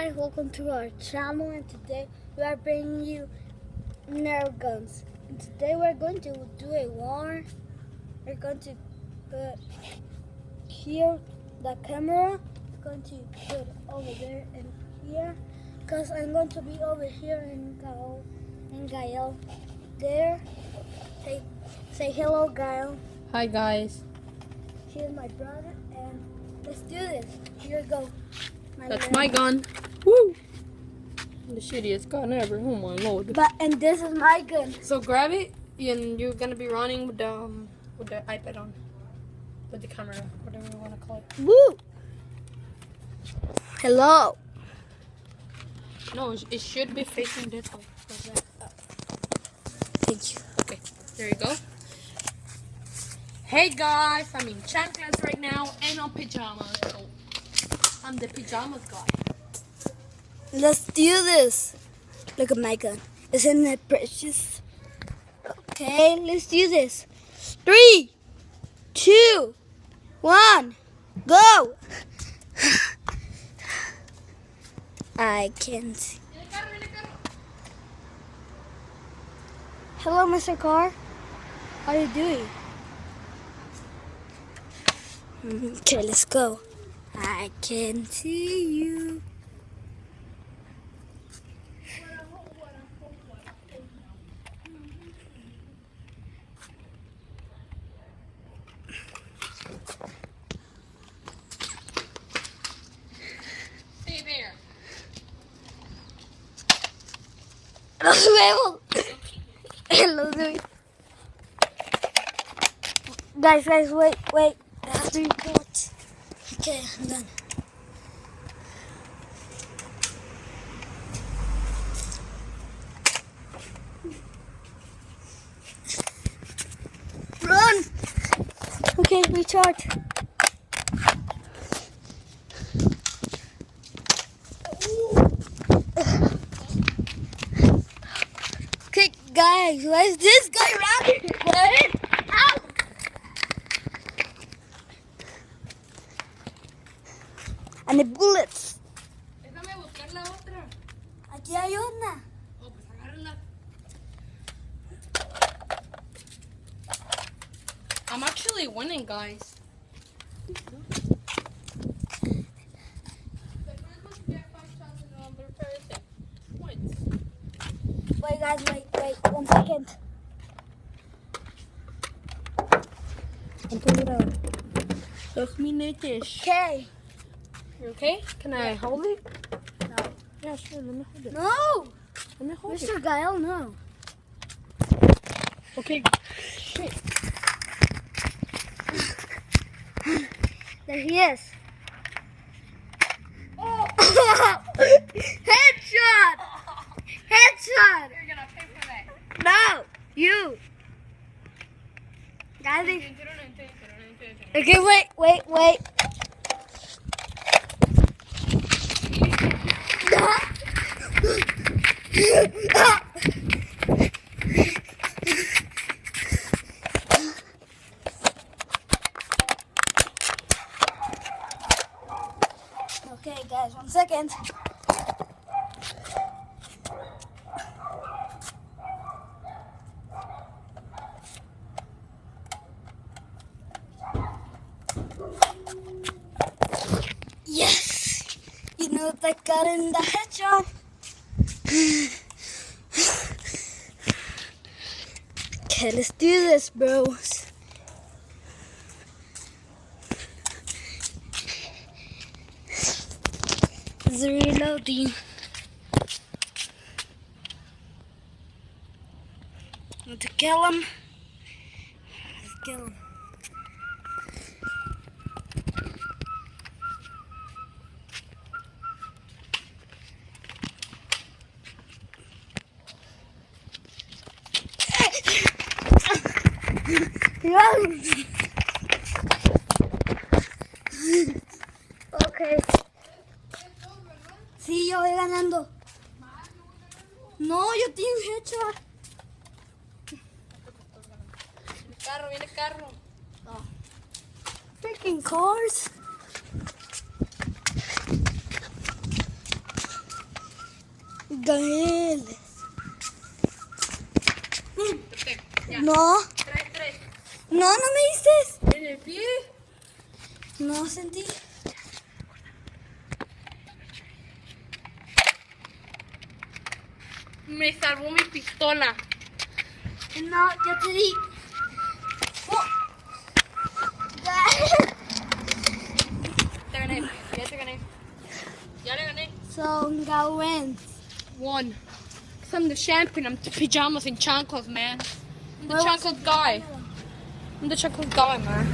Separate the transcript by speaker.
Speaker 1: guys, welcome to our channel, and today we are bringing you Nerf guns. And today we're going to do a war. We're going to put here the camera. We're going to put over there and here, because I'm going to be over here in Gael. There. Say hello, Gael.
Speaker 2: Hi guys.
Speaker 1: Here's my brother, and let's do this. Here we go.
Speaker 2: That's my gun. Woo! The shittiest gun ever. Oh my lord.
Speaker 1: And this is my gun.
Speaker 2: So grab it, and you're gonna be running with the iPad on, with the camera, whatever you wanna call it.
Speaker 1: Woo! Hello.
Speaker 2: No, it should be facing this way. Like that.
Speaker 1: Thank you.
Speaker 2: Okay, there you go. Hey guys, I'm in chanclas right now and on pajamas. So I'm the pajamas guy.
Speaker 1: Let's do this. Look at my gun. Isn't it precious? Okay, let's do this. 3, 2, 1, go! I can see. Hello, Mr. Carr. How are you doing? Okay, let's go. I can see you.
Speaker 2: Stay there.
Speaker 1: Nos vemos. Hello, dude. Guys, wait. I have to report. Okay, I'm done. Run! Okay, recharge. Okay, guys, why is this guy running? What? Ow! And the bullets.
Speaker 2: Déjame buscar la otra.
Speaker 1: Aquí hay una.
Speaker 2: Oh, pues agárrala. I'm actually winning, guys.
Speaker 1: Wait, guys, wait, 1 second.
Speaker 2: Dos minutos.
Speaker 1: Okay.
Speaker 2: You okay? Can I hold it?
Speaker 1: No.
Speaker 2: Yeah, sure. Let me hold it.
Speaker 1: No!
Speaker 2: Let me hold
Speaker 1: Mr. Gael, no.
Speaker 2: it. Okay. Shit.
Speaker 1: There he is. Oh! Headshot! Headshot!
Speaker 2: You're gonna pay for that.
Speaker 1: No! You! Guys, okay, wait. Okay, guys, 1 second. Yes! You know that got in the headshot. Okay, let's do this, bros. It's reloading. Want to kill him? Let's kill him. Okay. Sí, yo voy ganando. No, yo tengo headshot.
Speaker 2: Viene carro.
Speaker 1: Oh. Freaking cars. Gael.
Speaker 2: Ya.
Speaker 1: No,
Speaker 2: Tres.
Speaker 1: no me dices.
Speaker 2: En el pie.
Speaker 1: No sentí.
Speaker 2: Me salvó mi pistola.
Speaker 1: No, ya te di. Oh.
Speaker 2: Te gané. Ya te gané. Ya le gané.
Speaker 1: So, Gael wins.
Speaker 2: One. 'Cause I'm the champion. I'm the pajamas and chanclas, man. I'm the
Speaker 1: Where was
Speaker 2: chanclas guy. I'm the chanclas guy, man.